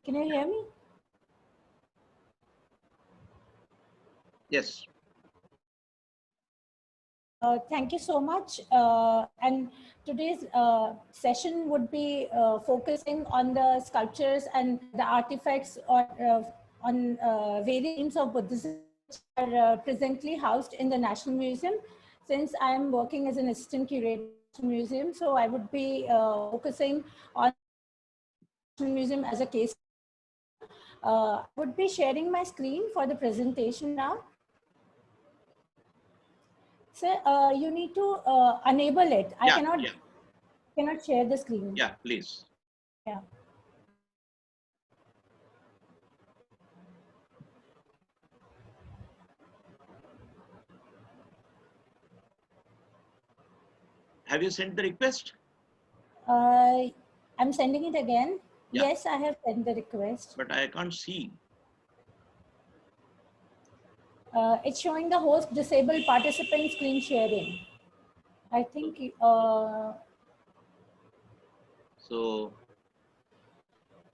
Can you hear me? Yes. Thank you so much. And today's session would be focusing on the sculptures and the artifacts on various themes of Buddhism which are presently housed in the National Museum. Since I am working as an assistant curator at the museum, so I would be focusing on the National Museum as a case. I would be sharing my screen for the presentation now. Sir, you need to enable it. I cannot share the screen. Yeah, please. Yeah. Have you sent the request? I'm sending it again. Yeah. Yes, I have sent the request. But I can't see. It's showing the host disabled participant screen sharing. I think. So,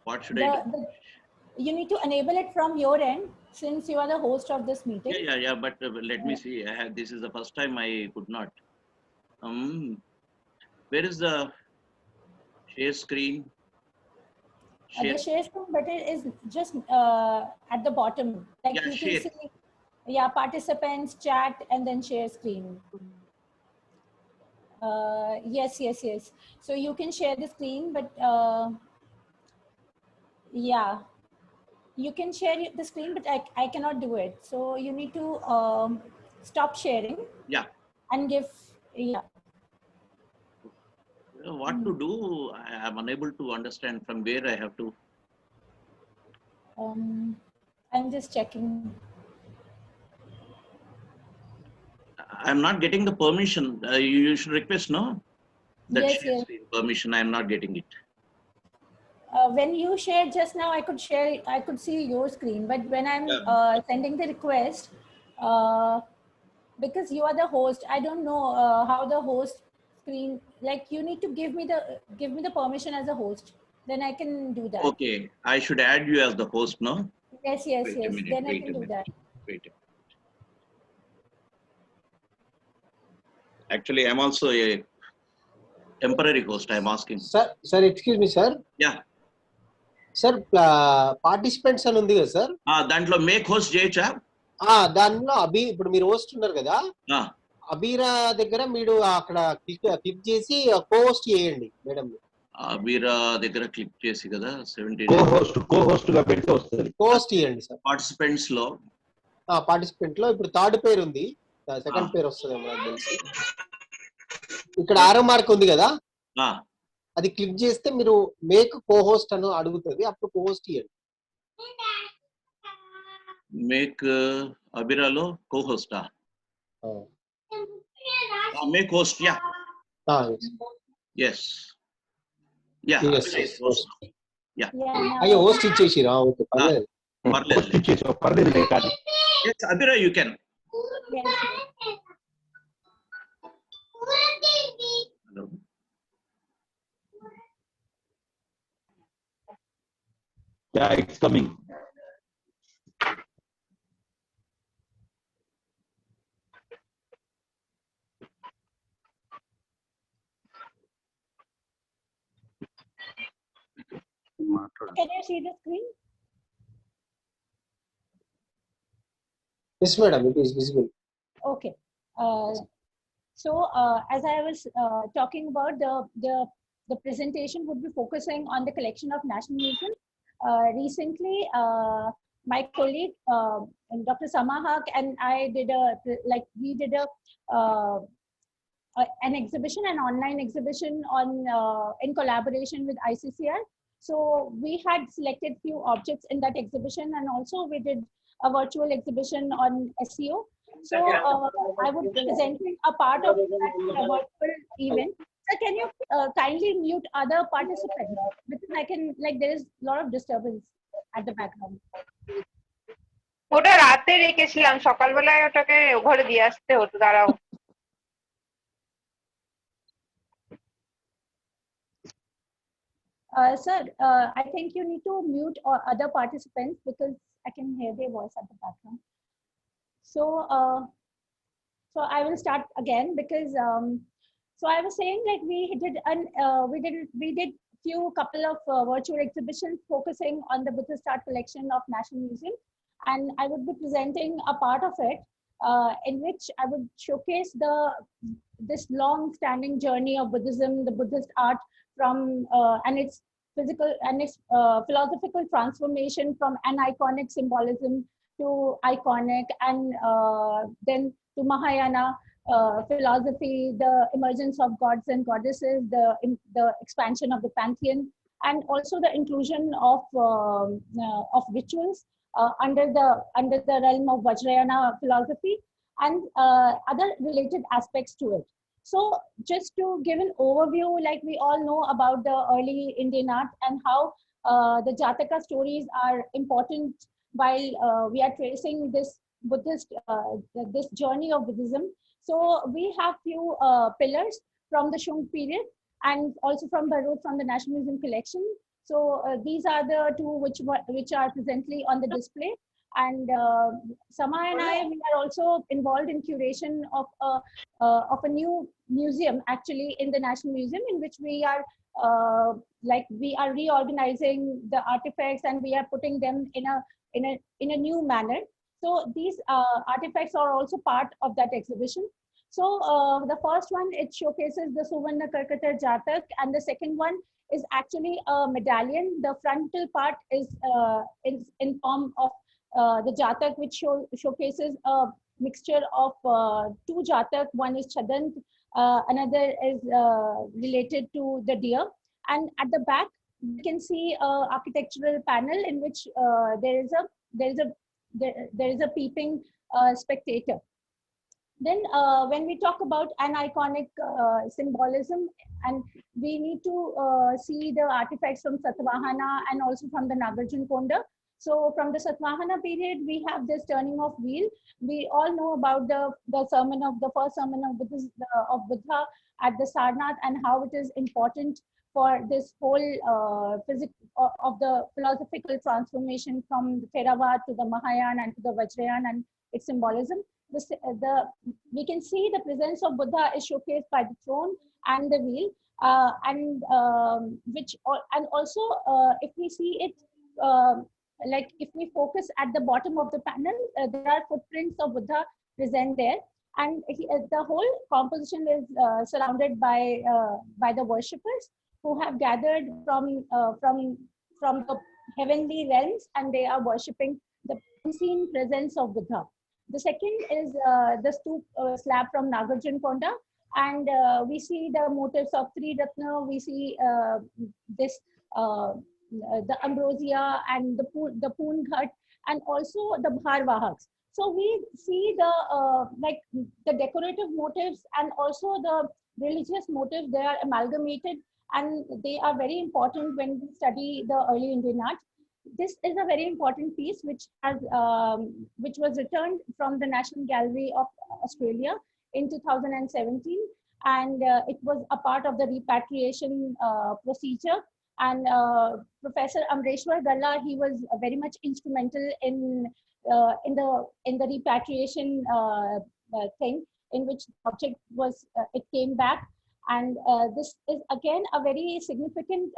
what should I do? You need to enable it from your end since you are the host of this meeting. Yeah. But let me see. This is the first time I could not. Where is the share screen? The share screen button is just at the bottom. Like Yeah, you share. can see, yeah, participants, chat, and then share screen. Yes. So you can share the screen, but yeah, you can share the screen, but I cannot do it. So you need to stop sharing. Yeah. And give, yeah. What to do? I am unable to understand from where I have to. I'm just checking. I'm not getting the permission. You should request, no? That Yes. share screen permission. I'm not getting it. When you shared just now, I could see your screen, but when I'm sending the request, because you are the host, I don't know how the host screen, like you need to give me the permission as a host, then I can do that. Okay, I should add you as the host, no? Yes. Wait a minute, Then I can do that. Wait a minute. Actually, I'm also a temporary host. I'm asking. Sir, excuse me, sir. Yeah. Sir, participants అని ఉంది కదా sir. దాంట్లో make host చేయొచ్చా? దానిలో ఇప్పుడు మీరు host ఉన్నారు కదా, అబీరా దగ్గర మీరు అక్కడ క్లిక్ చేసి కో-హోస్ట్ చేయండి మేడం. అబీరా దగ్గర క్లిక్ చేసి కదా 17 కో-హోస్ట్ గా పెడితే వస్తుంది. కో-హోస్ట్ చేయండి సార్. పార్టిసిపెంట్స్ లో ఇప్పుడు థర్డ్ పేరు ఉంది, సెకండ్ పేరు వస్తుంది నాకు తెలిసి. ఇక్కడ ఆరో మార్క్ ఉంది కదా, అది క్లిక్ చేస్తే మీరు మేక్ కో-హోస్ట్ అని అడుగుతుంది, అప్పుడు కో-హోస్ట్ చేయండి. మేక్ అబిరాలో కో-హోస్టా? Make host, yeah. Yes. Yeah. Yeah. అయ్యో హోస్ట్ ఇచ్చేసిరా? ఓకే, పర్లేదు. పర్లేదు కాదు. yes, Abira, you can. Hello. Yeah, it's coming. Can you see the screen? Yes, madam, it is visible. Okay. So as I was talking about, the presentation would be focusing on the collection of National Museum. Recently, my colleague Dr. Samahak and I did an exhibition, an online exhibition on in collaboration with ICCR. So we had selected few objects in that exhibition, and also we did a virtual exhibition on SEO. So I would be presenting a part of that virtual event. So can you kindly mute other participants, because I can, like, there is a lot of disturbance at the background. ওটা রাতে রেখেছিলাম, সকালবেলায় ওটাকে ঘরে দিয়ে আসতে হতো। দাঁড়াও। Sir, I think you need to mute other participants because I can hear their voice at the background. So, so I will start again because so I was saying like we did few couple of virtual exhibitions focusing on the Buddhist art collection of National Museum, and I would be presenting a part of it in which I would showcase this long-standing journey of Buddhism, the Buddhist art from and its physical and its philosophical transformation from aniconic symbolism to iconic, and then to Mahayana philosophy, the emergence of gods and goddesses, the expansion of the pantheon, and also the inclusion of rituals under the realm of Vajrayana philosophy, and other related aspects to it. So just to give an overview, like we all know about the early Indian art and how the Jataka stories are important while we are tracing this Buddhist, this journey of Buddhism. So we have few pillars from the Shung period and also from the National Museum collection. So these are the two which are presently on the display. And Sama and I, we are also involved in curation of a new museum actually in the National Museum, in which we are we are reorganizing the artifacts and we are putting them in a new manner. So these artifacts are also part of that exhibition. So the first one, it showcases the Suvarna Karkata Jatak, and the second one is actually a medallion. The frontal part is in form of the Jatak, which showcases a mixture of two Jatak. One is Chadant, another is related to the deer. And at the back, you can see an architectural panel in which there is a peeping spectator. Then when we talk about an iconic symbolism, and we need to see the artifacts from Satvahana and also from the Nagarjuna-Konda. So from the Satvahana period, we have this turning of wheel. We all know about the first sermon of Buddha at the Sarnath, and how it is important for this whole physics of the philosophical transformation from the Theravada to the Mahayana and to the Vajrayana and its symbolism. We can see the presence of Buddha is showcased by the throne and the wheel, and also if we see it, like if we focus at the bottom of the panel, there are footprints of Buddha present there, and the whole composition is surrounded by the worshippers who have gathered from the heavenly realms, and they are worshipping the unseen presence of Buddha. The second is the stoop slab from Nagarjuna-Konda, and we see the motifs of Tri Ratna. We see the ambrosia and the Poon Ghat, and also the Bharvahaks. So we see the decorative motifs and also the religious motifs. They are amalgamated, and they are very important when we study the early Indian art. This is a very important piece which was returned from the National Gallery of Australia in 2017, and it was a part of the repatriation procedure. And Professor Amreshwar Galla, he was very much instrumental in the repatriation thing, in which the object was it came back, and this is again a very significant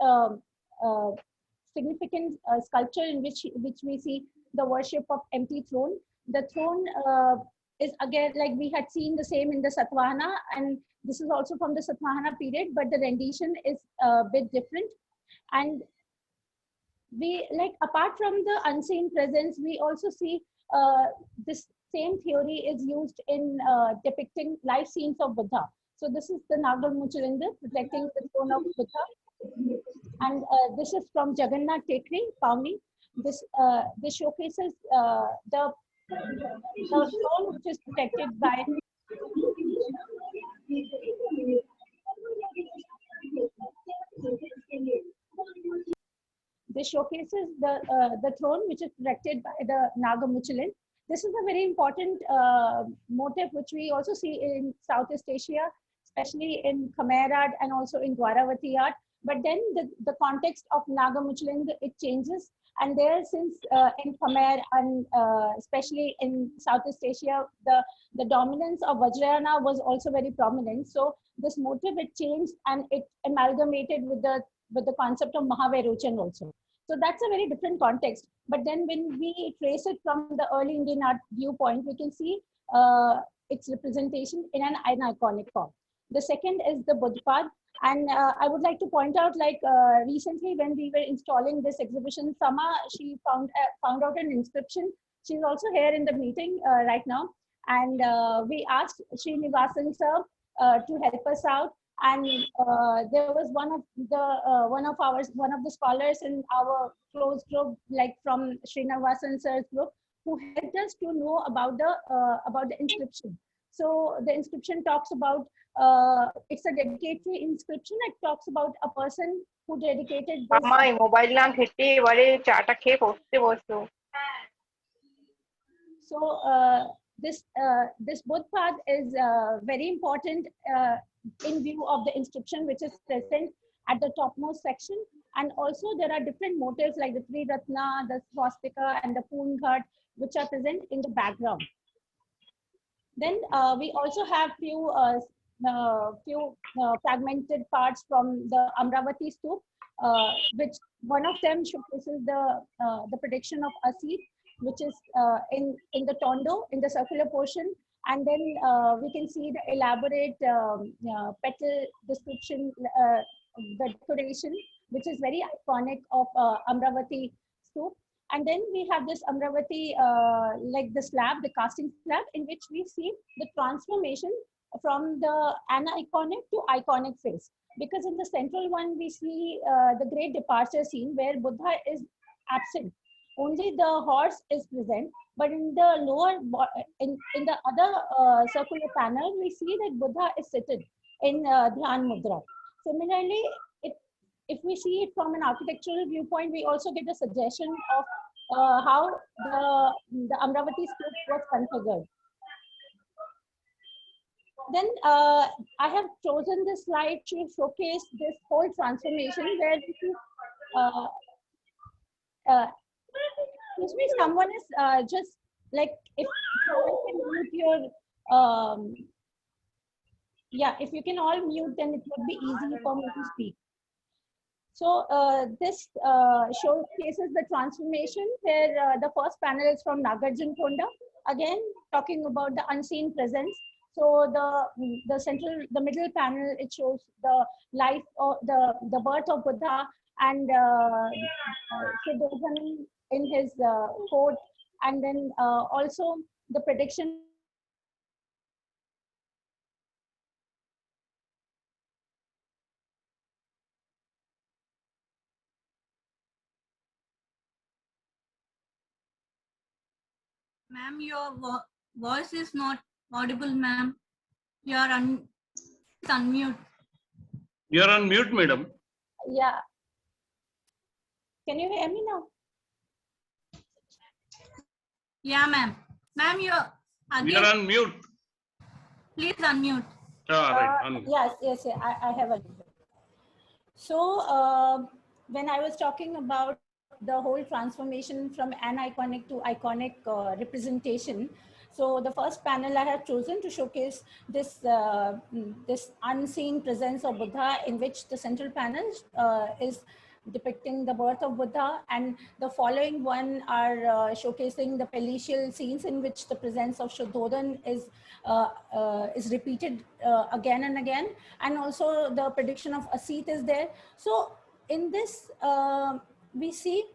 sculpture in which we see the worship of empty throne. The throne is again, like we had seen the same in the Satvahana, and this is also from the Satvahana period, but the rendition is a bit different. And we, like, apart from the unseen presence, we also see this same theory is used in depicting life scenes of Buddha. So this is the Nagar Muchalinda protecting the throne of Buddha. And this is from Jagannath Tekri, Pauni. This showcases the throne which is protected by this showcases the throne which is protected by the Naga Muchilin. This is a very important motif which we also see in Southeast Asia, especially in Khmer art and also in Dwaravati art, But then the context of Nagamuchaling, it changes. And there, since in Khmer and especially in Southeast Asia, the dominance of Vajrayana was also very prominent. So this motive, it changed and it amalgamated with the concept of Mahavirochan also. So that's a very different context. But then when we trace it from the early Indian art viewpoint, we can see its representation in an iconic form. The second is the Buddhapad. And I would like to point out, like recently when we were installing this exhibition, Sama, she found out an inscription. She's also here in the meeting right now. And we asked Srinivasan sir to help us out. And there was one of the scholars in our close group, like from Srinivasan sir's group, who helped us to know about the inscription. So the inscription talks about it's a dedicatory inscription. It talks about a person who dedicated this. আমার mobile না ঘেটে এবারে চাটা খেয়ে পড়তে বসো। So this Buddhapad is very important in view of the inscription which is present at the topmost section. And also there are different motifs like the Triratna, the swastika, and the Poonghat, which are present in the background. Then we also have few fragmented parts from the Amravati Stup, which one of them showcases the prediction of Asit, which is in the tondo, in the circular portion. And then we can see the elaborate petal description, the decoration, which is very iconic of Amravati Stup. And then we have this Amravati, like the slab, the casting slab, in which we see the transformation from the aniconic to iconic phase. Because in the central one, we see the great departure scene where Buddha is absent. Only the horse is present. But in the lower, in the other circular panel, we see that Buddha is seated in Dhyan Mudra. Similarly, if we see it from an architectural viewpoint, we also get a suggestion of how the Amravati Stup was configured. Then I have chosen this slide to showcase this whole transformation where we see, excuse me, someone is just like, if you can mute your, yeah, if you can all mute, then it would be easy for me to speak. So this showcases the transformation where the first panel is from Nagarjun Konda, again talking about the unseen presence. So the middle panel, it shows the life of the birth of Buddha and Siddhartha in his court, and then also the prediction. Ma'am, your voice is not audible, ma'am. You are unmute. You are on mute, madam. Yeah. Can you hear me now? Yeah, ma'am. Ma'am, you are on mute. Please unmute. Right. Yes, I have a. So when I was talking about the whole transformation from aniconic to iconic representation, so the first panel I have chosen to showcase this this unseen presence of Buddha, in which the central panel is depicting the birth of Buddha, and the following one are showcasing the palatial scenes in which the presence of Shuddhodhan is repeated again and again, and also the prediction of Asit is there. So in this we see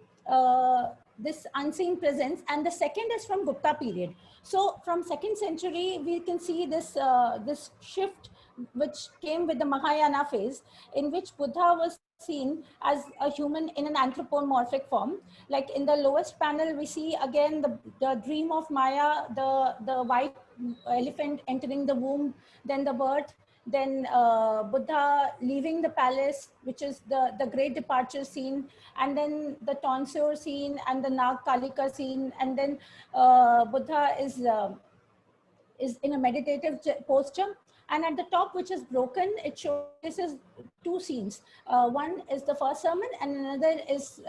this unseen presence, and the second is from Gupta period. So from 2nd century, we can see this this shift which came with the Mahayana phase, in which Buddha was seen as a human in an anthropomorphic form. Like in the lowest panel, we see again the dream of Maya, the white elephant entering the womb, then the birth, then Buddha leaving the palace, which is the great departure scene, and then the tonsure scene and the Nag Kalika scene, and then Buddha is in a meditative posture. And at the top, which is broken, it showcases two scenes. One is the first sermon, and another is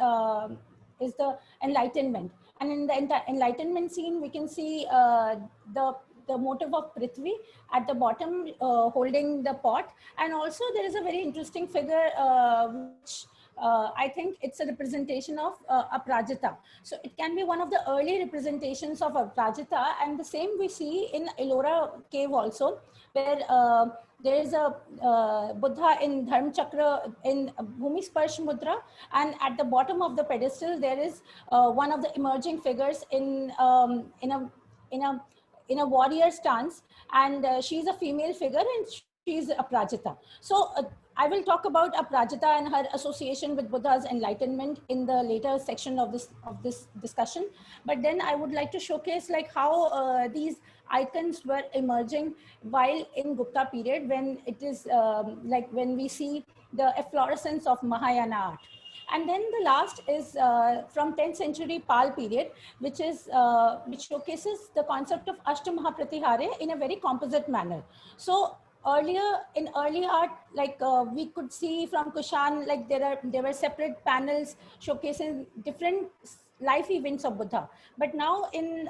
the enlightenment. And in the enlightenment scene, we can see the motive of Prithvi at the bottom holding the pot. And also there is a very interesting figure which I think it's a representation of Aprajita. So it can be one of the early representations of Aprajita, and the same we see in Ellora cave also, where there is a Buddha in Dharma Chakra in Bhumi Sparsh Mudra, and at the bottom of the pedestal there is one of the emerging figures in a warrior stance, and she's a female figure and she's Aprajita. So I will talk about Aprajita and her association with Buddha's enlightenment in the later section of this discussion. But then I would like to showcase like how these icons were emerging while in Gupta period, when it is like when we see the efflorescence of Mahayana art. And then the last is from 10th century Pal period, which showcases the concept of Ashtamaha in a very composite manner. So in early art, like we could see from Kushan, like there were separate panels showcasing different life events of Buddha. But now in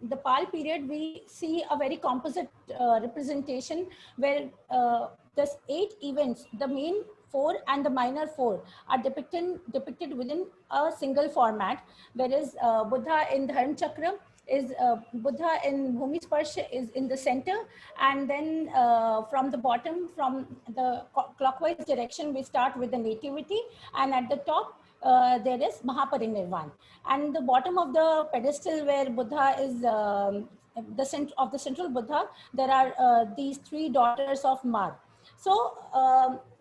the Pal period, we see a very composite representation where there's 8 events, the main 4 and the minor 4 are depicted within a single format, whereas Buddha in Dharma Chakra is Buddha in Bhumi Sparsh is in the center, and then from the bottom, from the clockwise direction, we start with the nativity, and at the top there is Mahaparinirvan. And the bottom of the pedestal where Buddha is the center of the central Buddha, there are these 3 daughters of Mar. So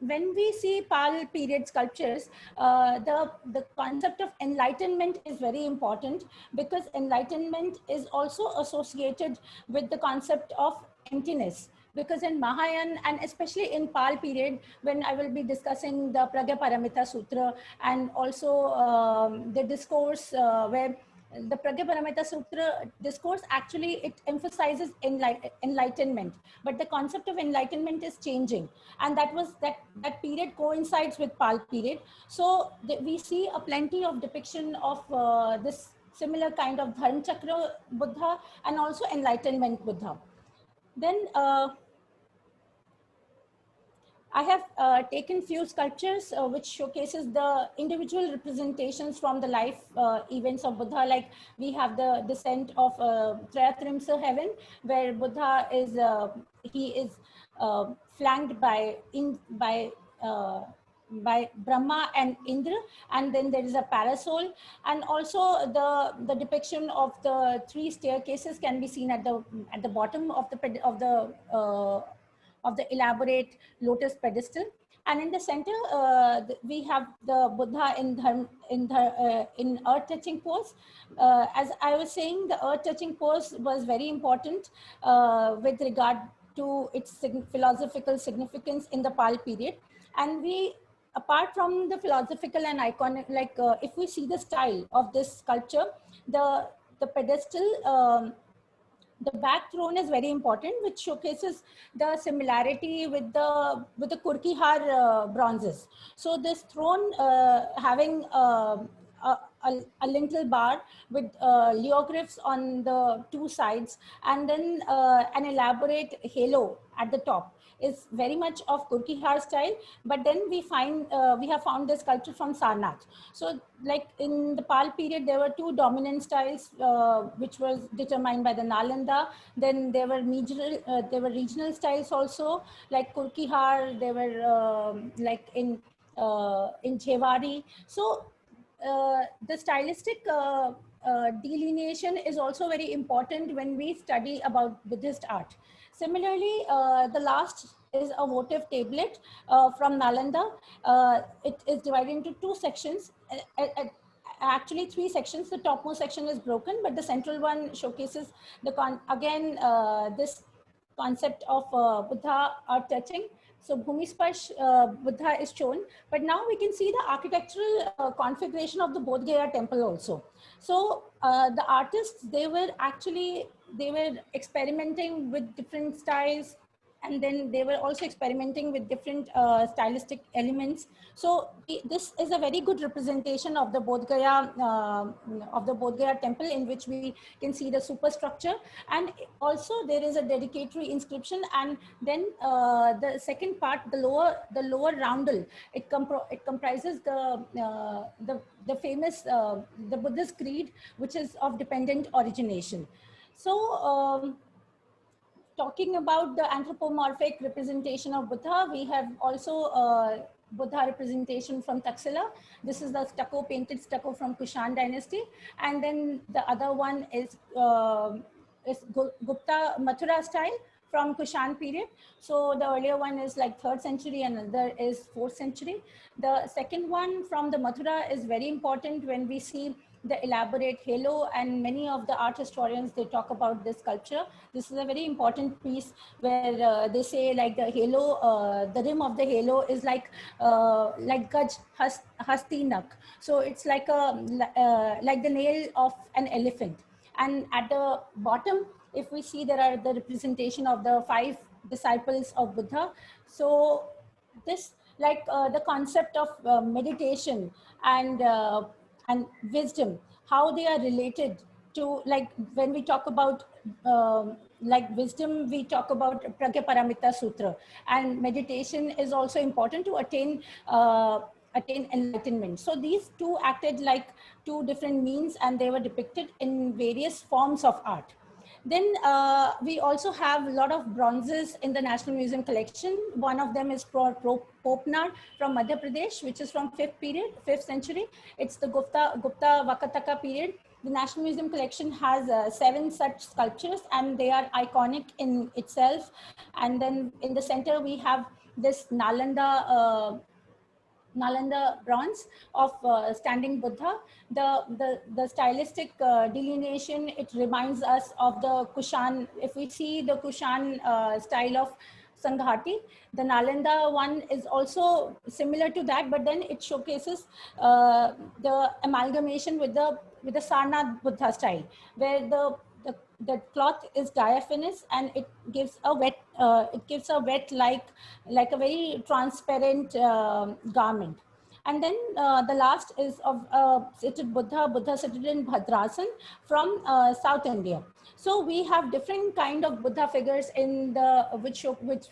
when we see Pal period sculptures, the concept of enlightenment is very important, because enlightenment is also associated with the concept of emptiness. Because in Mahayana, and especially in Pal period, when I will be discussing the Pragya Paramita Sutra, and also the discourse where the Pragya Paramita Sutra discourse, actually it emphasizes enlightenment, but the concept of enlightenment is changing, and that period coincides with Pal period. So we see a plenty of depiction of this similar kind of Dharma Chakra Buddha and also enlightenment Buddha. Then I have taken few sculptures which showcases the individual representations from the life events of Buddha. Like we have the descent of Trayatrimsa heaven, where Buddha is flanked by Brahma and Indra, and then there is a parasol, and also the depiction of the 3 staircases can be seen at the bottom of the elaborate lotus pedestal. And in the center, we have the Buddha in earth touching pose. As I was saying, the earth touching pose was very important with regard to its philosophical significance in the Pal period. And apart from the philosophical and iconic, like if we see the style of this sculpture, the pedestal, the back throne is very important, which showcases the similarity with the Kurkihar bronzes. So this throne having a lintel bar with leoglyphs on the 2 sides, and then an elaborate halo at the top, is very much of Kurkihar style. But then we have found this sculpture from Sarnath. So like in the Pal period, there were 2 dominant styles which was determined by the Nalanda. Then there were regional styles also, like Kurkihar. They were like in Jewari. So the stylistic delineation is also very important when we study about Buddhist art. Similarly, the last is a votive tablet from Nalanda. It is divided into 2 sections, actually 3 sections. The topmost section is broken, but the central one showcases this concept of Buddha art touching. So Bhumi Sparsh Buddha is shown, but now we can see the architectural configuration of the Bodh Gaya temple also. So the artists, they were experimenting with different styles, And then they were also experimenting with different stylistic elements. So this is a very good representation of the Bodh Gaya temple, in which we can see the superstructure, and also there is a dedicatory inscription. And then the second part, the lower roundel, it comprises the famous the Buddhist creed, which is of dependent origination. So talking about the anthropomorphic representation of Buddha, we have also Buddha representation from Taxila. This is the painted stucco from Kushan dynasty. And then the other one is Gupta Mathura style from Kushan period. So the earlier one is like 3rd century and another is 4th century. The second one from the Mathura is very important when we see the elaborate halo, and many of the art historians, they talk about this sculpture. This is a very important piece where they say like the halo, the rim of the halo is like Gaj Hastinak. So it's like like the nail of an elephant. And at the bottom, if we see, there are the representation of the 5 disciples of Buddha. So this like the concept of meditation and wisdom, how they are related to, like when we talk about like wisdom, we talk about Pragya Paramita Sutra, and meditation is also important to attain enlightenment. So these two acted like 2 different means, and they were depicted in various forms of art. Then we also have a lot of bronzes in the National Museum collection. One of them is Popnar from Madhya Pradesh, which is from 5th century. It's the Gupta Vakataka period. The National Museum collection has 7 such sculptures, and they are iconic in itself. And then in the center, we have this Nalanda bronze of standing Buddha. The stylistic delineation, it reminds us of the Kushan. If we see the Kushan style of Sanghati, the Nalanda one is also similar to that, but then it showcases the amalgamation with the Sarnath Buddha style, where the cloth is diaphanous, and it gives a wet like a very transparent garment. And then the last is of seated Buddha seated in Bhadrasan from South India. So we have different kind of Buddha figures in the which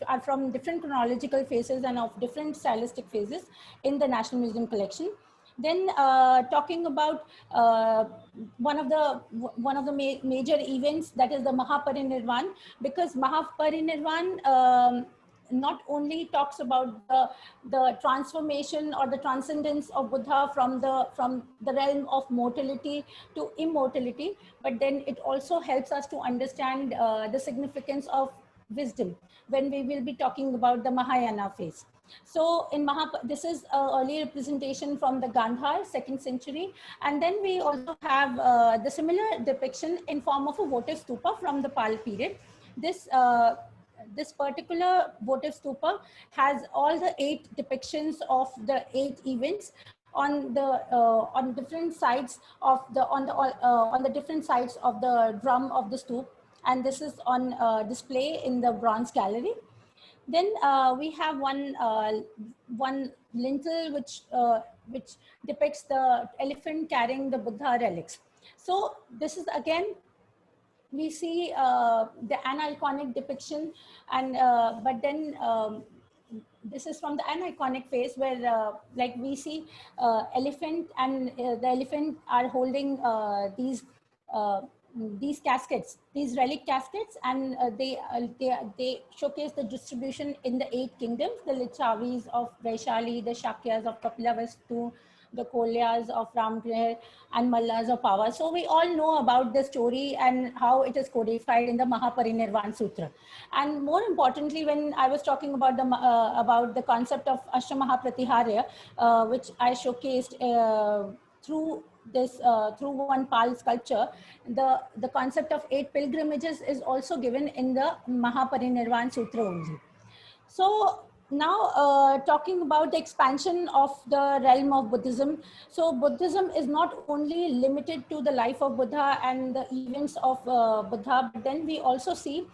are from different chronological phases and of different stylistic phases in the National Museum collection. Then talking about one of the major events, that is the Mahaparinirvan, because Mahaparinirvan not only talks about the transformation or the transcendence of Buddha from the realm of mortality to immortality, but then it also helps us to understand the significance of wisdom when we will be talking about the Mahayana phase. So in this is an early representation from the Gandhar, 2nd century. And then we also have the similar depiction in form of a votive stupa from the Pal period. This particular votive stupa has all the 8 depictions of the 8 events on different sides of the different sides of the drum of the stup, and this is on display in the bronze gallery. Then we have one lintel which depicts the elephant carrying the Buddha relics. So this is again, we see the aniconic depiction, and but then this is from the aniconic phase, where like we see elephant, and the elephant are holding these caskets, these relic caskets, and they showcase the distribution in the 8 kingdoms, the Lichavis of Vaishali, the Shakyas of Kapilavastu, the Kolyas of Ramgriha, and Mallas of Pava. So we all know about the story and how it is codified in the Mahaparinirvan Sutra. And more importantly, when I was talking about the concept of Ashtamaha Pratiharya, which I showcased through one Pal sculpture, the concept of 8 pilgrimages is also given in the Mahaparinirvan Sutra only. So now talking about the expansion of the realm of Buddhism. So Buddhism is not only limited to the life of Buddha and the events of Buddha, but then we also see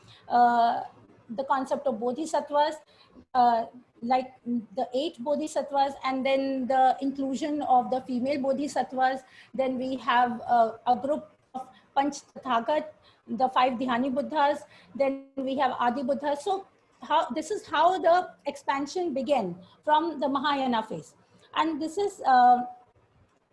the concept of bodhisattvas, like the 8 bodhisattvas, and then the inclusion of the female bodhisattvas. Then we have a group of Panch Tathagat, the 5 Dhyani Buddhas. Then we have Adi Buddhas. So this is how the expansion began from the Mahayana phase. And this is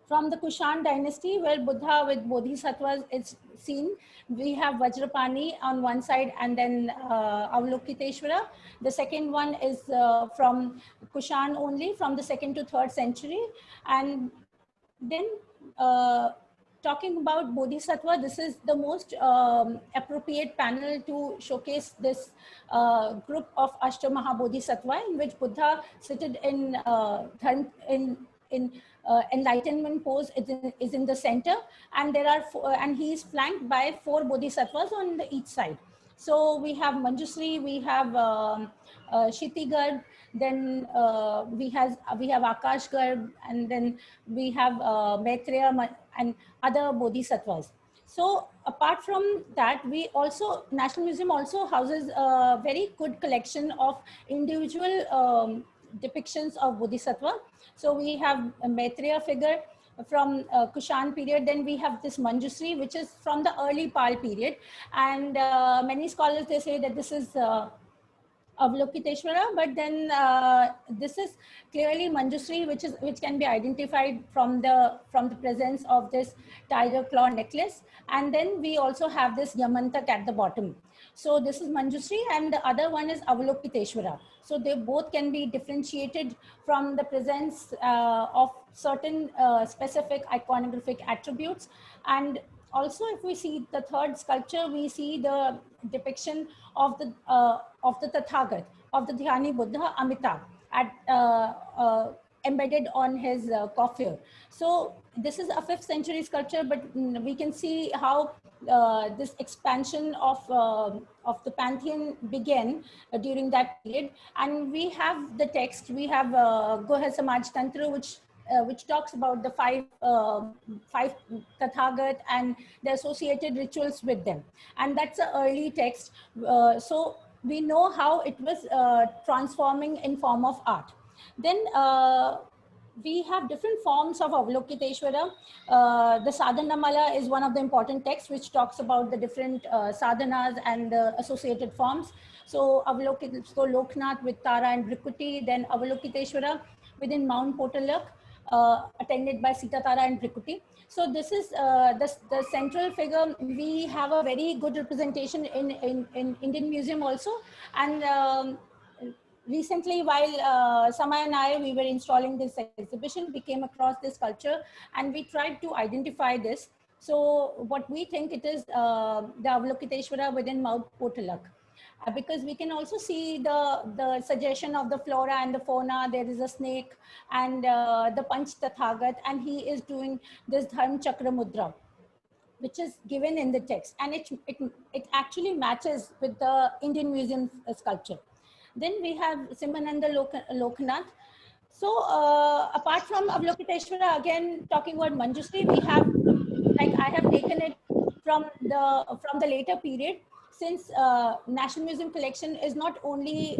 from the Kushan dynasty, where Buddha with bodhisattvas is seen. We have Vajrapani on one side, and then Avalokiteshvara. The second one is from Kushan only, from the 2nd to 3rd century. And then talking about bodhisattva, this is the most appropriate panel to showcase this group of Ashtamaha Bodhisattva, in which Buddha seated in enlightenment pose is in the center, and there are and he is flanked by 4 bodhisattvas on each side. So we have Manjusri, we have Shitigarb, then we have Akashgarb, and then we have Maitreya and other bodhisattvas. So apart from that, we also, National Museum also houses a very good collection of individual depictions of bodhisattva. So we have a Maitreya figure from Kushan period. Then we have this Manjusri, which is from the early Pal period. And many scholars, they say that this is Avalokiteshvara, but then this is clearly Manjusri, which can be identified from the presence of this tiger claw necklace. And then we also have this Yamantak at the bottom. So this is Manjusri, and the other one is Avalokiteshvara. So they both can be differentiated from the presence of certain specific iconographic attributes. And also, if we see the 3rd sculpture, we see the depiction of the Tathagat, of the Dhyani Buddha, Amitabh, embedded on his coffin. So this is a 5th century sculpture, but we can see how this expansion of the pantheon began during that period. And we have the text, we have Goha Samaj Tantra, which talks about the five Tathagat and the associated rituals with them. And that's an early text. So we know how it was transforming in form of art. Then we have different forms of Avalokiteshvara. The Sadhanamala is one of the important texts which talks about the different sadhanas and the associated forms. So Loknath with Tara and Brikuti, then Avalokiteshvara within Mount Potalack, attended by Sita, Tara and Brikuti. So this is the central figure. We have a very good representation in Indian Museum also. And recently, while Samay and I, we were installing this exhibition, we came across this sculpture and we tried to identify this. So what we think it is the Avalokiteshvara within Mount Potalack. Because we can also see the suggestion of the flora and the fauna. There is a snake and the Panch Tathagat, and he is doing this Dharm Chakra Mudra, which is given in the text, and it actually matches with the Indian Museum sculpture. Then we have Simhananda Loknath. So apart from Avalokiteshvara, again talking about Manjusri, we have, like I have taken it from the later period, since National Museum collection is not only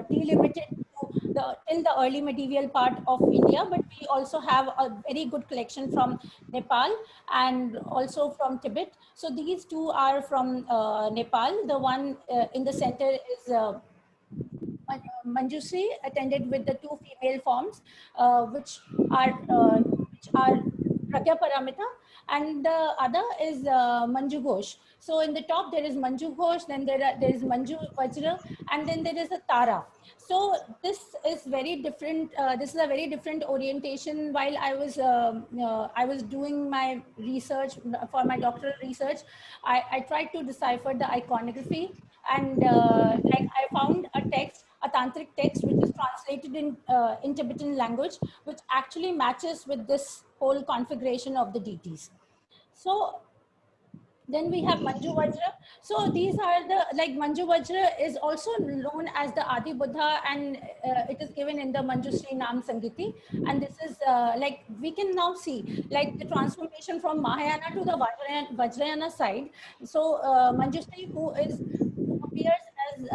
delimited to till the early medieval part of India, but we also have a very good collection from Nepal and also from Tibet. So these two are from Nepal. The one in the center is Manjusri, attended with the 2 female forms, which are Pragya Paramita, and the other is Manju Ghosh. So in the top there is Manju Ghosh, then there is Manju Vajra, and then there is a Tara. So this is very different. This is a very different orientation. While I was doing my research for my doctoral research, I tried to decipher the iconography, and like I found a text, a tantric text, which is translated in Tibetan language, which actually matches with this whole configuration of the deities. So then we have Manju Vajra. So these are the, like Manju Vajra is also known as the Adi Buddha, and it is given in the Manjusri Nam Sangiti. And this is like we can now see like the transformation from Mahayana to the Vajrayana side. So Manjusri, who appears as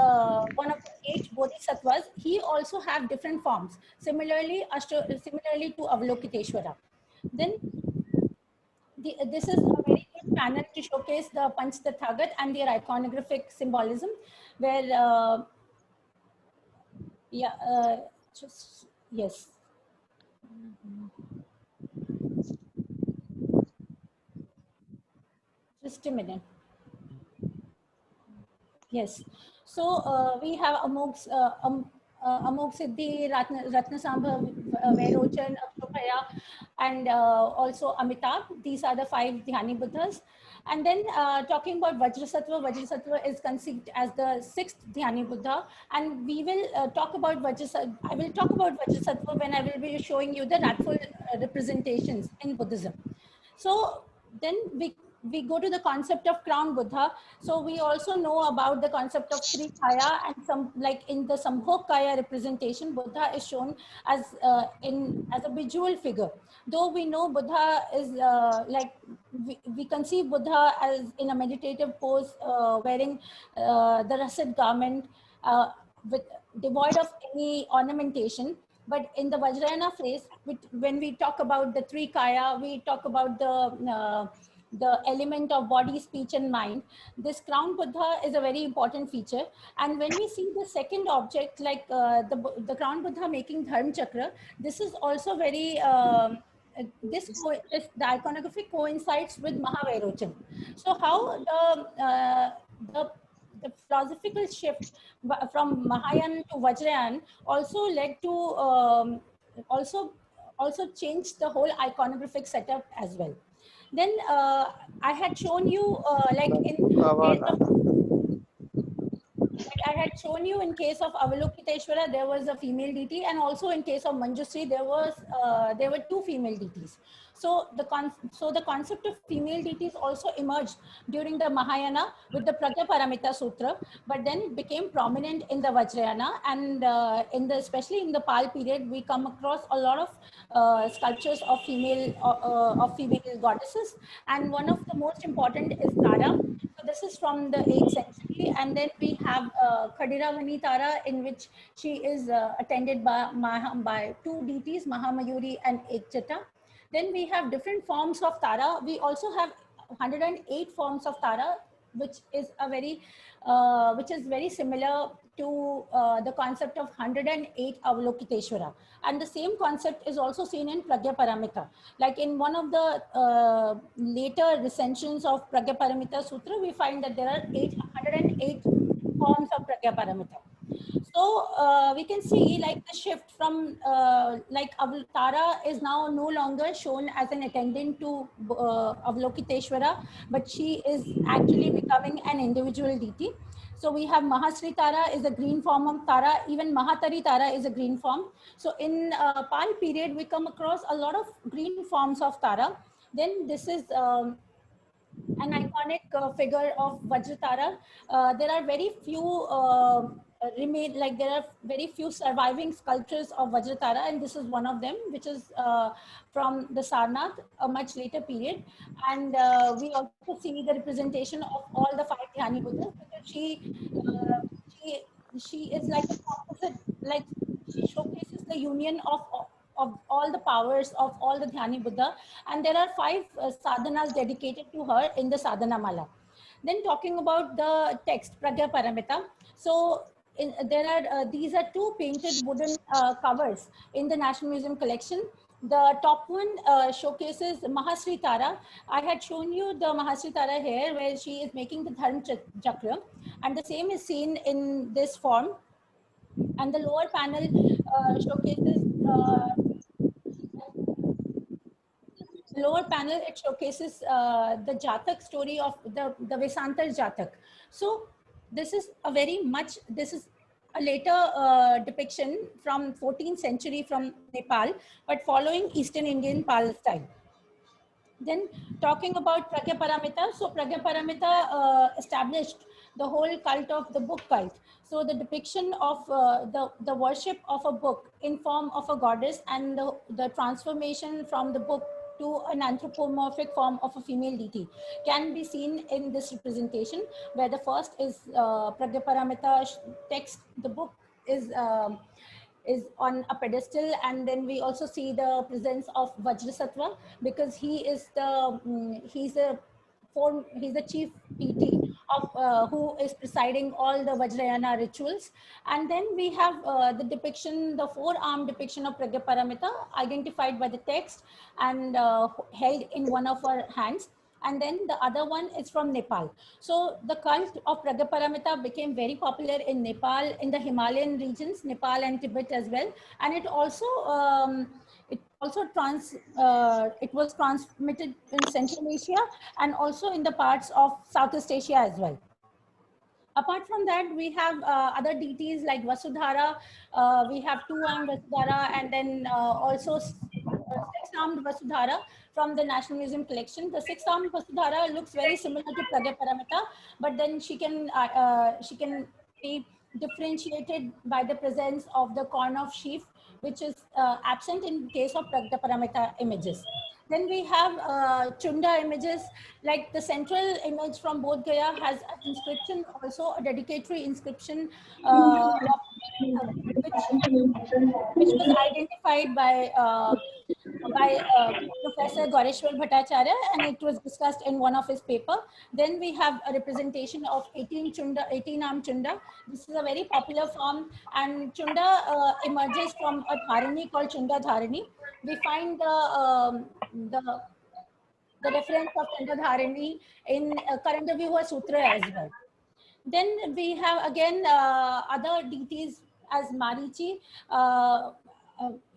one of the 8 bodhisattvas. He also have different forms. Similarly to Avalokiteshvara. Then this is a very good panel to showcase the Panch Tathagat and their iconographic symbolism, where yes. Just a minute. Yes. So we have Amog Siddhi, Ratnasambha, Vairochan, Akshobhaya, and also Amitabh. These are the 5 Dhyani Buddhas. And then talking about Vajrasattva, Vajrasattva is conceived as the 6th Dhyani Buddha. And we will talk about Vajrasattva. I will talk about Vajrasattva when I will be showing you the rightful representations in Buddhism. So then we go to the concept of crown Buddha. So we also know about the concept of Sri Kaya, and some, like in the Sambhog Kaya representation, Buddha is shown as as a visual figure. Though we know Buddha is we conceive Buddha as in a meditative pose, wearing the russet garment, with devoid of any ornamentation. But in the Vajrayana phase, when we talk about the 3 Kaya, we talk about the element of body, speech, and mind. This crown Buddha is a very important feature. And when we see the second object, like the crown Buddha making Dharma Chakra, this is also very, the iconography coincides with Mahavairochan. So how the philosophical shift from Mahayana to Vajrayana also led to also changed the whole iconographic setup as well. Then I had shown you I had shown you in case of Avalokiteshvara, there was a female deity, and also in case of Manjusri, there were 2 female deities. So the concept of female deities also emerged during the Mahayana with the Pragyaparamita Sutra, but then it became prominent in the Vajrayana, and especially in the Pal period, we come across a lot of sculptures of female goddesses, and one of the most important is Tara. So this is from the 8th century, and then we have Khadiravani Tara, in which she is attended by 2 deities, Mahamayuri and Ekjata. Then we have different forms of Tara. We also have 108 forms of Tara, which is very similar to the concept of 108 Avalokiteshvara. And the same concept is also seen in Pragyaparamita. Like in one of the later recensions of Pragyaparamita Sutra, we find that there are 108 forms of Pragyaparamita. So we can see like the shift from like Tara is now no longer shown as an attendant to Avalokiteshvara, but she is actually becoming an individual deity. So we have Mahasri Tara is a green form of Tara, even Mahatari Tara is a green form. So in Pal period, we come across a lot of green forms of Tara. Then this is an iconic figure of Vajratara. There are very few there are very few surviving sculptures of Vajratara, and this is one of them, which is from the Sarnath, a much later period. And we also see the representation of all the 5 Dhyani Buddhas, because she is like a composite, like she showcases the union of all the powers of all the Dhyani Buddha. And there are 5 sadhanas dedicated to her in the Sadhana Mala. Then talking about the text, Pragyaparamita. So these are 2 painted wooden covers in the National Museum collection. The top one showcases Mahasri Tara. I had shown you the Mahasri Tara here, where she is making the Dharma Chakra, and the same is seen in this form. And the lower panel showcases it showcases the Jatak story of the Vesantar Jatak. So this is a later depiction from 14th century from Nepal, but following Eastern Indian Pal style. Then talking about Pragyaparamita, so Pragyaparamita established the whole cult of the book cult. So the depiction of the worship of a book in form of a goddess, and the transformation from the book to an anthropomorphic form of a female deity can be seen in this representation, where the first is Pragyaparamita text. The book is on a pedestal, and then we also see the presence of Vajrasattva, because he is he's the chief PT of who is presiding all the Vajrayana rituals. And then we have the depiction, the four-arm depiction of Pragyaparamita, identified by the text and held in one of her hands. And then the other one is from Nepal. So the cult of Pragyaparamita became very popular in Nepal, in the Himalayan regions, Nepal and Tibet as well. And it also it was transmitted in Central Asia and also in the parts of Southeast Asia as well. Apart from that, we have other deities like Vasudhara. We have two-armed Vasudhara, and then also six-armed Vasudhara from the National Museum collection. The six-armed Vasudhara looks very similar to Pragyaparamita, but then she can be differentiated by the presence of the corn of sheaf, which is absent in case of Pragyaparamita images. Then we have Chunda images, like the central image from Bodh Gaya has an inscription, also a dedicatory inscription, which was identified by Professor Gaureshwar Bhattacharya, and it was discussed in one of his paper. Then we have a representation of 18-arm Chunda. This is a very popular form, and Chunda emerges from a Dharani called Chunda Dharani. We find the reference of Chunda Dharani in Karandavyuha Sutra as well. Then we have again other deities as Marichi.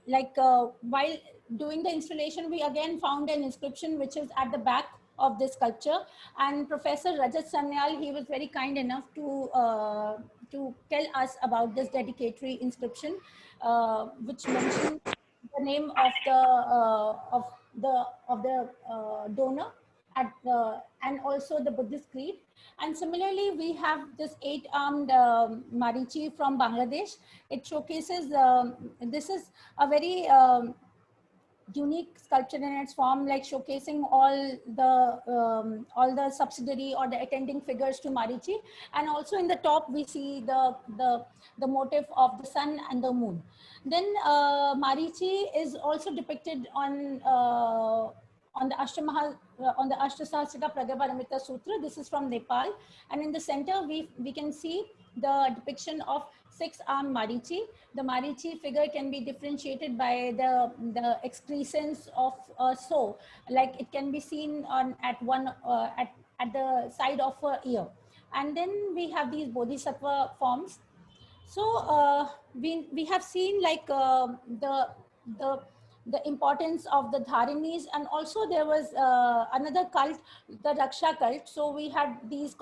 While doing the installation, we again found an inscription which is at the back of this sculpture, and Professor Rajat Sanyal, he was very kind enough to tell us about this dedicatory inscription, which mentions the name of the donor and also the Buddhist creed. And similarly, we have this 8-armed Marichi from Bangladesh. It showcases, this is a very unique sculpture in its form, like showcasing all the subsidiary or the attending figures to Marichi. And also in the top, we see the motif of the sun and the moon. Then Marichi is also depicted on the Ashtasahasrika Pragyaparamita Sutra. This is from Nepal, and in the center we can see the depiction of 6-armed Marichi. The Marichi figure can be differentiated by the excrescence of a sow, like it can be seen at the side of her ear. And then we have these Bodhisattva forms. So we have seen like the importance of the Dharinis, and also there was another cult, the Raksha cult. So we had this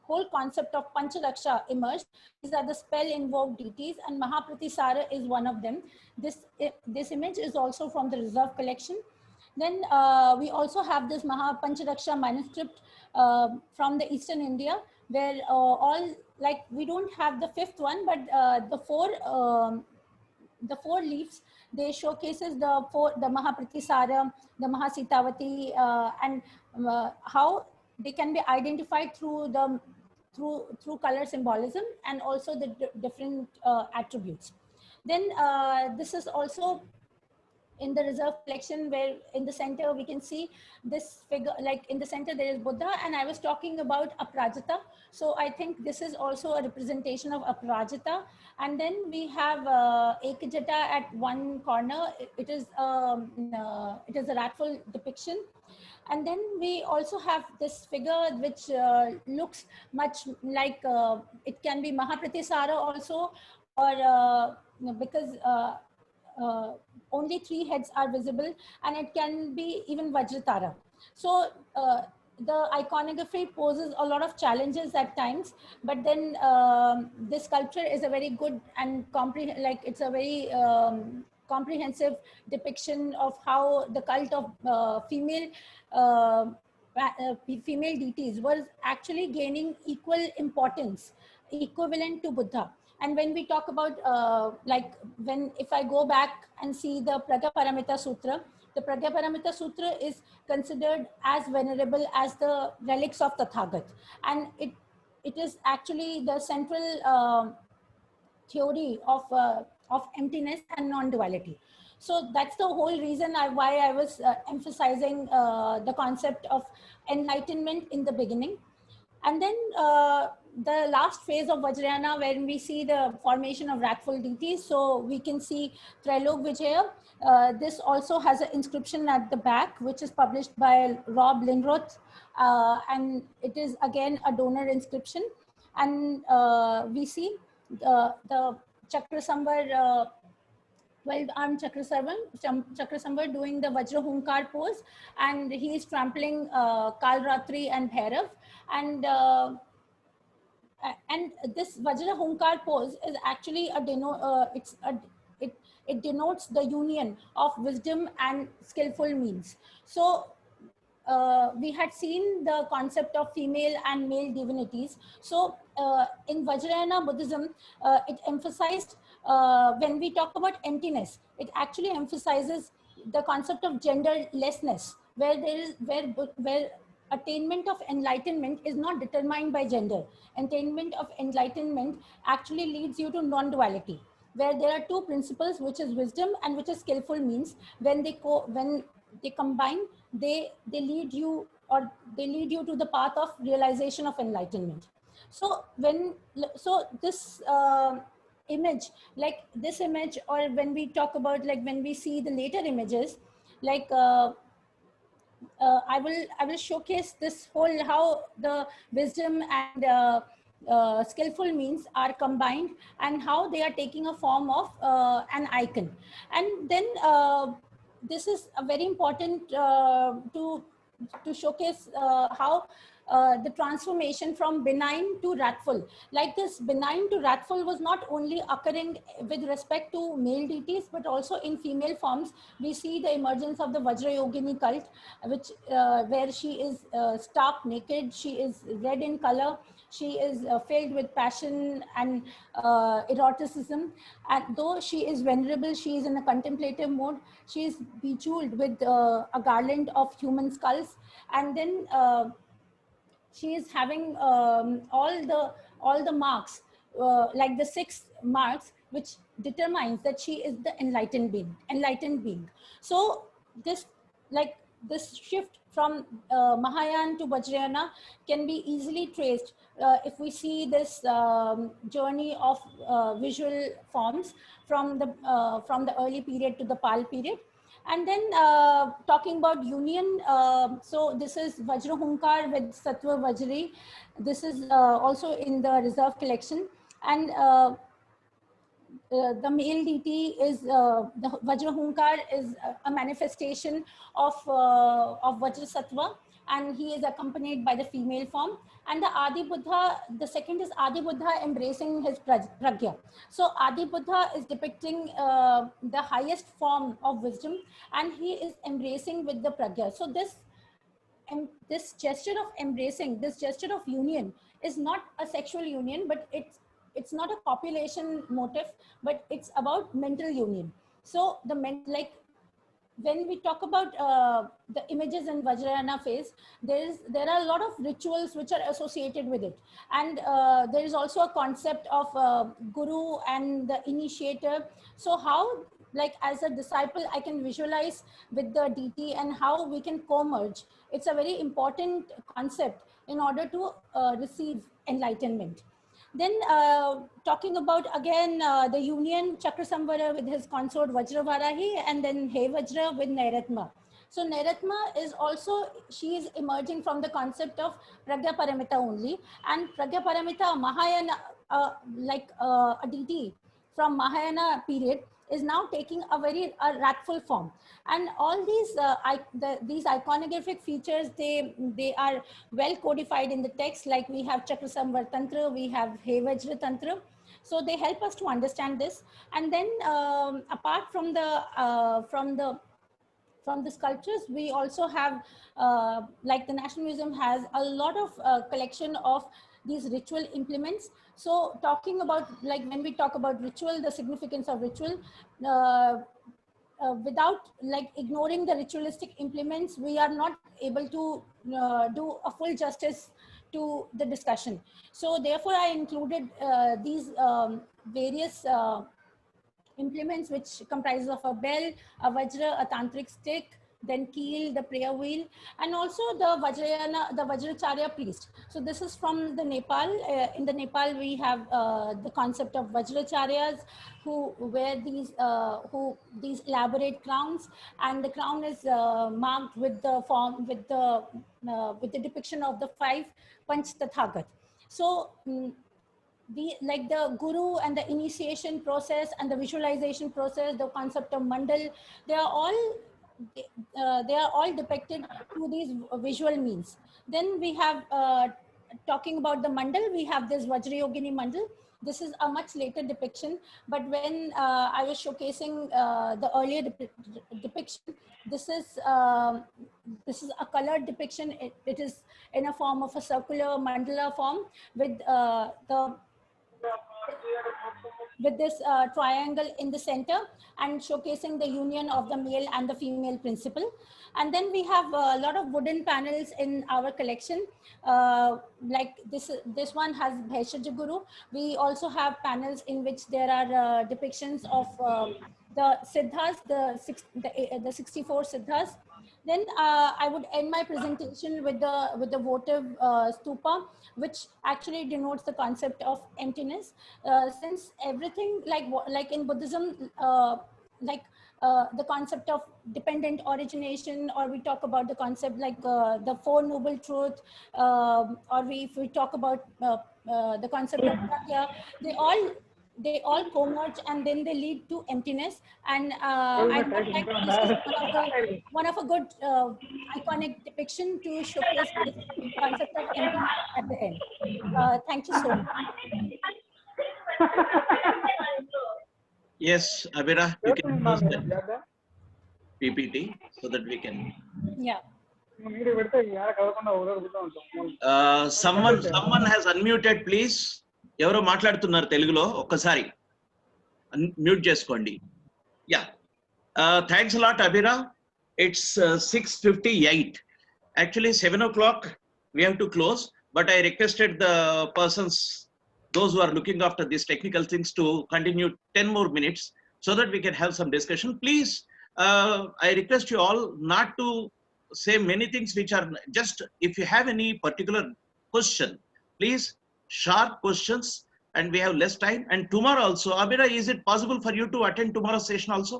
whole concept of Pancharaksha emerged. These are the spell-invoked deities, and Mahapratisara is one of them. This image is also from the reserve collection. Then we also have this Pancharaksha manuscript from the Eastern India, where like we don't have the 5th one, but the 4 leaves, they showcases the Mahapratisara, the Mahasitavati, and how they can be identified through color symbolism and also the different attributes. Then this is also in the reserve collection, where in the center we can see this figure, like in the center there is Buddha, and I was talking about Aprajita. So I think this is also a representation of Aprajita. And then we have Ekajata at one corner. It is a ratful depiction. And then we also have this figure which looks much like it can be Mahapratisara also, or because only 3 heads are visible, and it can be even Vajratara. So the iconography poses a lot of challenges at times, but then this sculpture is a very good and it's a very comprehensive depiction of how the cult of female deities was actually gaining equal importance, equivalent to Buddha. And when we talk about if I go back and see the Pragyaparamita Sutra, the Pragyaparamita Sutra is considered as venerable as the relics of Tathagat. And it is actually the central theory of emptiness and non-duality. So that's the whole reason why I was emphasizing the concept of enlightenment in the beginning. And then the last phase of Vajrayana, when we see the formation of wrathful deities, so we can see Trilok Vijaya. This also has an inscription at the back, which is published by Rob Lindroth, and it is again a donor inscription. And we see the Chakrasambar, 12-armed Chakrasambar doing the Vajra Hunkar pose, and he is trampling Kalratri and Bhairav. And this Vajra Hunkar pose is actually it denotes the union of wisdom and skillful means. So we had seen the concept of female and male divinities. So in Vajrayana Buddhism, it emphasized, when we talk about emptiness, it actually emphasizes the concept of genderlessness, where attainment of enlightenment is not determined by gender. Attainment of enlightenment actually leads you to non-duality, where there are two principles, which is wisdom and which is skillful means. When they combine, they lead you to the path of realization of enlightenment. So this image, like this image, or when we talk about, like when we see the later images, like I will showcase this whole, how the wisdom and skillful means are combined, and how they are taking a form of an icon. And then this is a very important to showcase how the transformation from benign to wrathful. Like this benign to wrathful was not only occurring with respect to male deities, but also in female forms. We see the emergence of the Vajrayogini cult, which where she is stark naked, she is red in color, she is filled with passion and eroticism. And though she is venerable, she is in a contemplative mode. She is bejeweled with a garland of human skulls. And then she is having all the marks, like the 6 marks, which determines that she is the enlightened being. So this shift from Mahayana to Vajrayana can be easily traced if we see this journey of visual forms from the early period to the Pal period. And then talking about union, so this is Vajra Hunkar with Sattva Vajri. This is also in the reserve collection. And the male deity is, the Vajra Hunkar is a manifestation of Vajra Sattva, and he is accompanied by the female form. And the Adi Buddha, the second is Adi Buddha embracing his pragya. So Adi Buddha is depicting the highest form of wisdom, and he is embracing with the pragya. So this gesture of embracing, this gesture of union is not a sexual union, but it's not a copulation motive, but it's about mental union. So when we talk about the images in Vajrayana phase, there are a lot of rituals which are associated with it. And there is also a concept of guru and the initiator. So how, like as a disciple, I can visualize with the deity and how we can co-merge. It's a very important concept in order to receive enlightenment. Then talking about again the union, Chakrasamvara with his consort Vajravarahi, and then He Vajra with Nairatma. So Nairatma is also, she is emerging from the concept of Pragyaparamita only. And Pragyaparamita, Mahayana, a deity from Mahayana period, is now taking a very wrathful form. And all these these iconographic features, they are well codified in the text. Like we have Chakrasamvar Tantra, we have He Vajra Tantra. So they help us to understand this. And then apart from the sculptures, we also have like the National Museum has a lot of collection of these ritual implements. So talking about, like when we talk about ritual, the significance of ritual, without like ignoring the ritualistic implements, we are not able to do a full justice to the discussion. So therefore, I included these various implements, which comprises of a bell, a vajra, a tantric stick, then keel, the prayer wheel, and also the Vajrayana, the Vajracharya priest. So this is from the Nepal. In the Nepal, we have the concept of Vajracharyas who wear these these elaborate crowns, and the crown is marked with the form with the depiction of the 5 Panch Tathagat. So the guru and the initiation process and the visualization process, the concept of mandal, they are all depicted through these visual means. Then we have talking about the mandal, we have this Vajrayogini mandal. This is a much later depiction, but when I was showcasing the earlier depiction, this is a colored depiction. It is in a form of a circular mandala form with this triangle in the center and showcasing the union of the male and the female principle. And then we have a lot of wooden panels in our collection. Like this one has Bhaishya Guru. We also have panels in which there are depictions of the Siddhas, the 64 Siddhas. Then I would end my presentation with the votive stupa, which actually denotes the concept of emptiness. Since everything, like in Buddhism, the concept of dependent origination, or we talk about the concept like the 4 noble truth, or if we talk about the concept of pragya, they all converge and then they lead to emptiness. And I would like this is one of a good iconic depiction to showcase this concept of emptiness at the end. Thank you so much. Yes, Abira, you can post that PPT so that we can. Yeah. Someone has unmuted, please. ఎవరో మాట్లాడుతున్నారు తెలుగులో, ఒక్కసారి mute చేసుకోండి. Yeah, thanks a lot, Abira. It's 6:58. Actually 7 o'clock we have to close, but I requested the persons, those who are looking after these technical things, to continue 10 more minutes so that we can have some discussion. Please, I request you all not to say many things which are just, if you have any particular question, please sharp questions, and we have less time. And tomorrow also, Abira, is it possible for you to attend tomorrow's session also?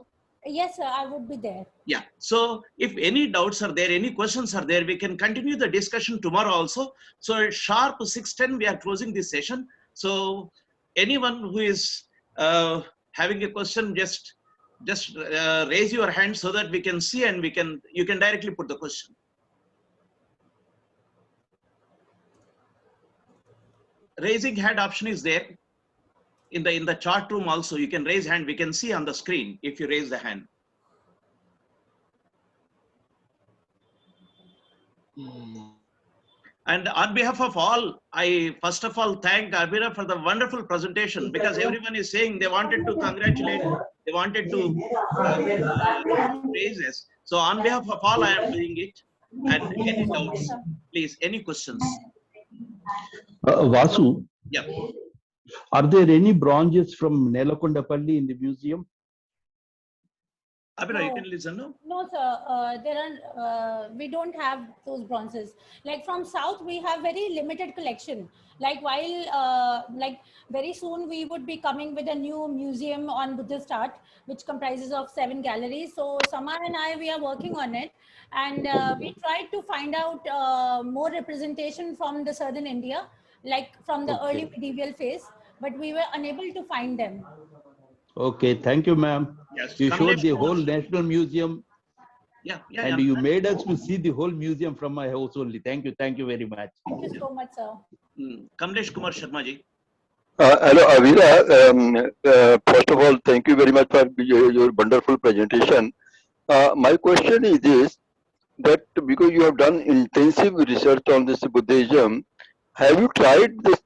Yes, sir, I would be there. Yeah, so if any doubts are there, any questions are there, we can continue the discussion tomorrow also. So at sharp 6:10 we are closing this session. So anyone who is having a question, just raise your hand so that we can see, and you can directly put the question. Raising hand option is there in the chat room also. You can raise hand, we can see on the screen if you raise the hand. And on behalf of all, I first of all thank Abira for the wonderful presentation, because everyone is saying they wanted to congratulate, they wanted to praise us. So on behalf of all, I am doing it. And any doubts, please, any questions? Vasu, Yeah. are there any bronzes from Nelakondapalli in the museum? Abira, you No. can listen, no? No, sir. There are. We don't have those bronzes. Like from South, we have very limited collection. Like like very soon we would be coming with a new museum on Buddhist art, which comprises of 7 galleries. So Samar and I, we are working on it, and we tried to find out more representation from the southern India, like from the early medieval phase, but we were unable to find them. Okay, thank you, ma'am. Yes. You showed Kamlesh the Kumar. whole National Museum, and you made us to see the whole museum from my house only. Thank you very much. Thank you so much, sir. Kamlesh Kumar Sharma ji. Hello, Abira. First of all, thank you very much for your wonderful presentation. My question is this, that because you have done intensive research on this Buddhism, have you tried this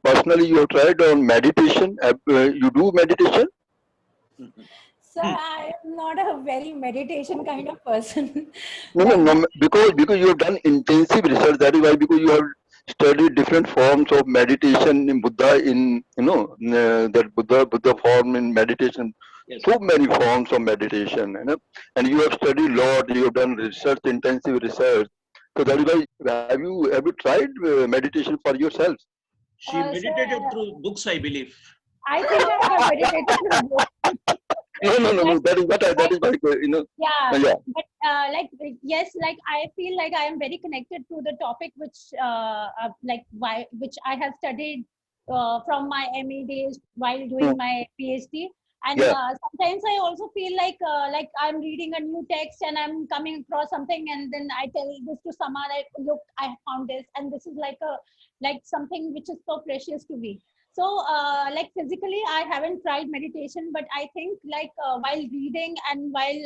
personally? You have tried on meditation? You do meditation? So I am not a very meditation kind of person. No, because you have done intensive research. That is why, because you have studied different forms of meditation in Buddha, in that Buddha form in meditation. Yes. So many forms of meditation, and you have studied a lot. You have done research, intensive research. So that is why, have you tried meditation for yourself? She meditated through books, I believe. I think I have meditated through books. No. That is what Yeah, Yeah. but yes, like I feel like I am very connected to the topic which which I have studied from my MA days while doing my PhD. And Yeah. sometimes I also feel like I'm reading a new text and I'm coming across something, and then I tell this to Sama, like, look, I found this, and this is like something which is so precious to me. So like physically I haven't tried meditation, but I think while reading and while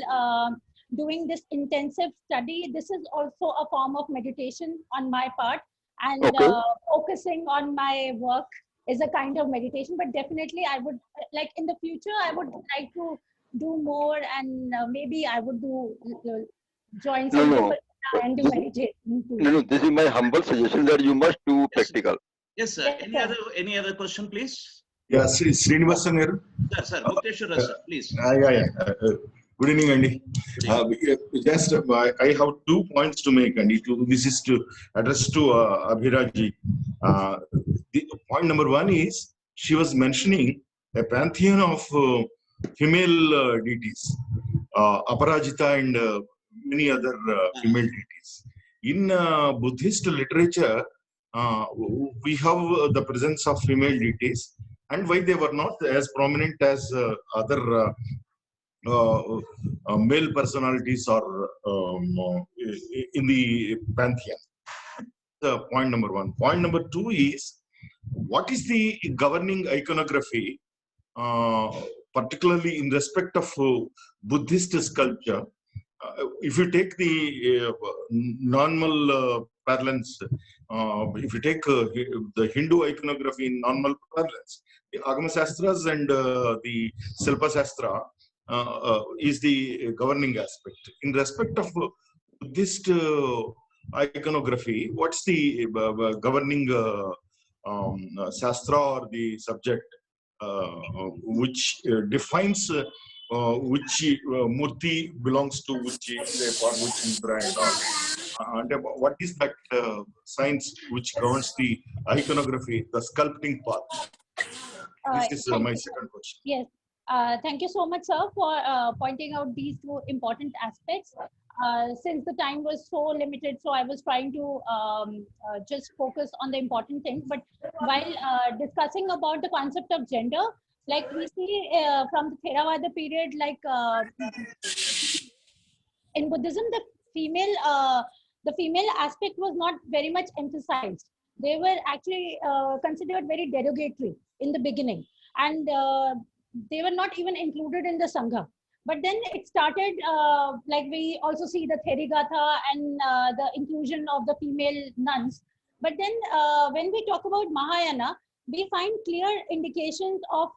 doing this intensive study, this is also a form of meditation on my part, and Okay. focusing on my work is a kind of meditation. But definitely I would like in the future I would like to do more, and maybe I would join some No. Vipassana and do meditation too. No. This is my humble suggestion that you must do practical. Yes, sir. Yes, Any other question, please? Yeah, Srinivasan garu. Sir, Mukteshwara, sir, please. Good evening, Andy. Just I have 2 points to make, Andy. This is to address to Abhiraji. The point number 1 is she was mentioning a pantheon of female deities, Aparajita and many other female deities. In Buddhist literature, we have the presence of female deities, and why they were not as prominent as other male personalities or in the pantheon. The point number 1. Point number 2 is, what is the governing iconography, particularly in respect of Buddhist sculpture? If you take the normal parlance, if you take the Hindu iconography in normal parlance, the Agama Shastras and the Silpa Shastra is the governing aspect. In respect of Buddhist iconography, what's the governing Shastra or the subject which defines which murti belongs to which for which Indra and all? And what is that science which governs the iconography, the sculpting part? This is my second question. Yes. Thank you so much, sir, for pointing out these 2 important aspects. Since the time was so limited, so I was trying to just focus on the important things. But while discussing about the concept of gender, like we see from the Theravada period, in Buddhism, the female aspect was not very much emphasized. They were actually considered very derogatory in the beginning, and they were not even included in the Sangha. But then it started, like we also see the Therigatha and the inclusion of the female nuns. But then when we talk about Mahayana, we find clear indications of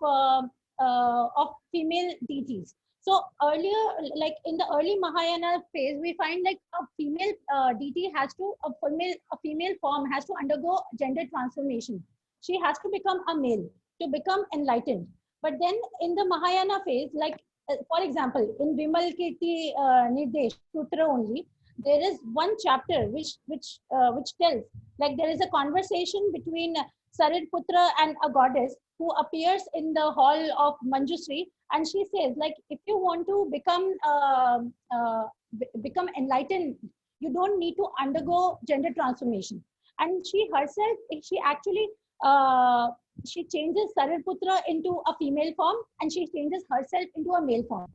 female deities. So earlier, like in the early Mahayana phase, we find like a female deity a female form has to undergo gender transformation. She has to become a male to become enlightened. But then in the Mahayana phase, like for example, in Vimalkirti Nirdesh Sutra only, there is one chapter which tells, like there is a conversation between Sarirputra and a goddess who appears in the hall of Manjusri, and she says, like, if you want to become enlightened, you don't need to undergo gender transformation. And she herself, she actually she changes Sarirputra into a female form, and she changes herself into a male form.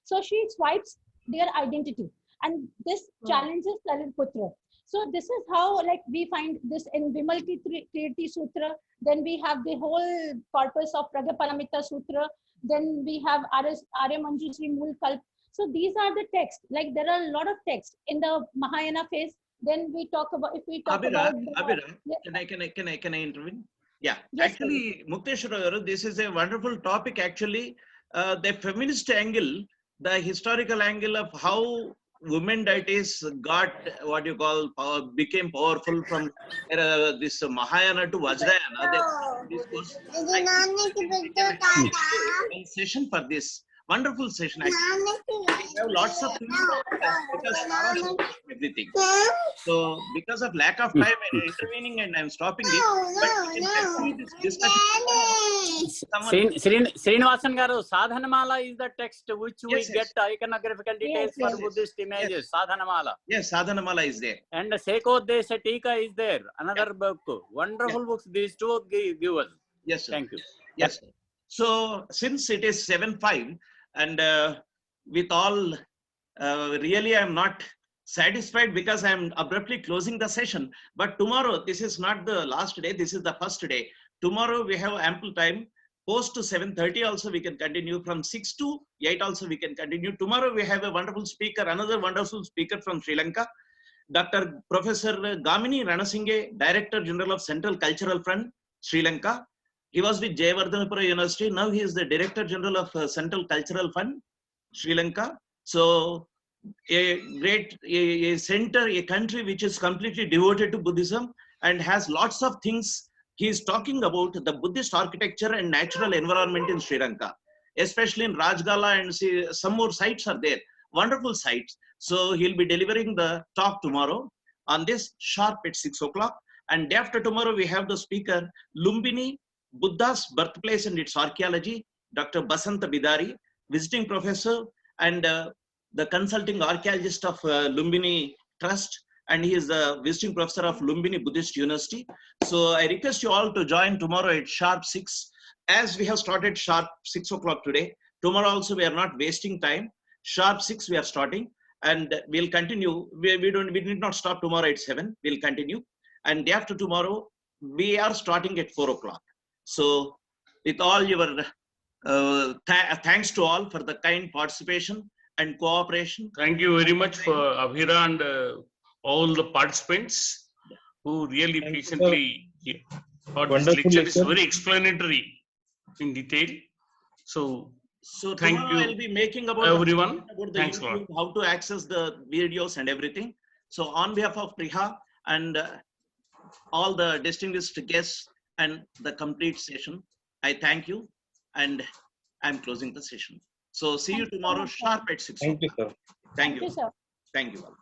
So she swipes their identity, and this challenges Sarirputra. So this is how, like, we find this in Vimalkirti Sutra. Then we have the whole corpus of Pragyaparamita Sutra. Then we have Arya Manjusri Mool Kalp. So these are the texts. Like there are a lot of texts in the Mahayana phase. Then we talk about, if we talk about Abhira, can I intervene? Yeah, Yes, actually, Mukteshwara garu, this is a wonderful topic actually, the feminist angle, the historical angle of how women deities got what you call became powerful from this Mahayana to Vajrayana. This was one session for this wonderful session. Actually, we have lots of things to discuss because Tara should cover everything. So because of lack of time, I'm intervening and I'm stopping it. But we can continue this discussion. Srinivasan garu, Sadhanamala is the text which Yes, we get iconographical details for Buddhist images. Sadhanamala. Yes, Sadhanamala is there. And Sekodesha Tika is there. Another book. Wonderful books. These two give us. Yes, sir. Thank you. Yes, sir. So since it is 7:05 and with all, really I'm not satisfied because I'm abruptly closing the session. But tomorrow, this is not the last day. This is the first day. Tomorrow we have ample time. Post to 7:30 also we can continue. From 6 to 8 also we can continue. Tomorrow we have a wonderful speaker, another wonderful speaker from Sri Lanka, Dr. Professor Gamini Ranasinghe, Director General of Central Cultural Fund, Sri Lanka. He was with Jayawardhanapura University. Now he is the Director General of Central Cultural Fund, Sri Lanka. So a great a center, a country which is completely devoted to Buddhism and has lots of things. He is talking about the Buddhist architecture and natural environment in Sri Lanka, especially in Rajgala, and some more sites are there, wonderful sites. So he'll be delivering the talk tomorrow on this sharp at 6 o'clock. And day after tomorrow, we have the speaker, Lumbini, Buddha's birthplace and its archaeology, Dr. Basanta Bidari, visiting professor and the consulting archaeologist of Lumbini Trust, and he is the visiting professor of Lumbini Buddhist University. So I request you all to join tomorrow at sharp 6. As we have started sharp 6 o'clock today, tomorrow also we are not wasting time. Sharp 6 we are starting, and we'll continue. We need not stop tomorrow at 7. We'll continue, and day after tomorrow we are starting at 4 o'clock. So with all your thanks to all for the kind participation and cooperation. Thank you very much for Abhira and all the participants who really patiently thought this lecture is very explanatory in detail. So thank you. I'll be making about everyone. About the Thanks YouTube, a lot. how to access the videos and everything. So on behalf of Priha and all the distinguished guests and the complete session, I thank you, and I'm closing the session. So see you tomorrow sharp at 6 o'clock. Thank you, sir. Thank you. Sir. Thank you all.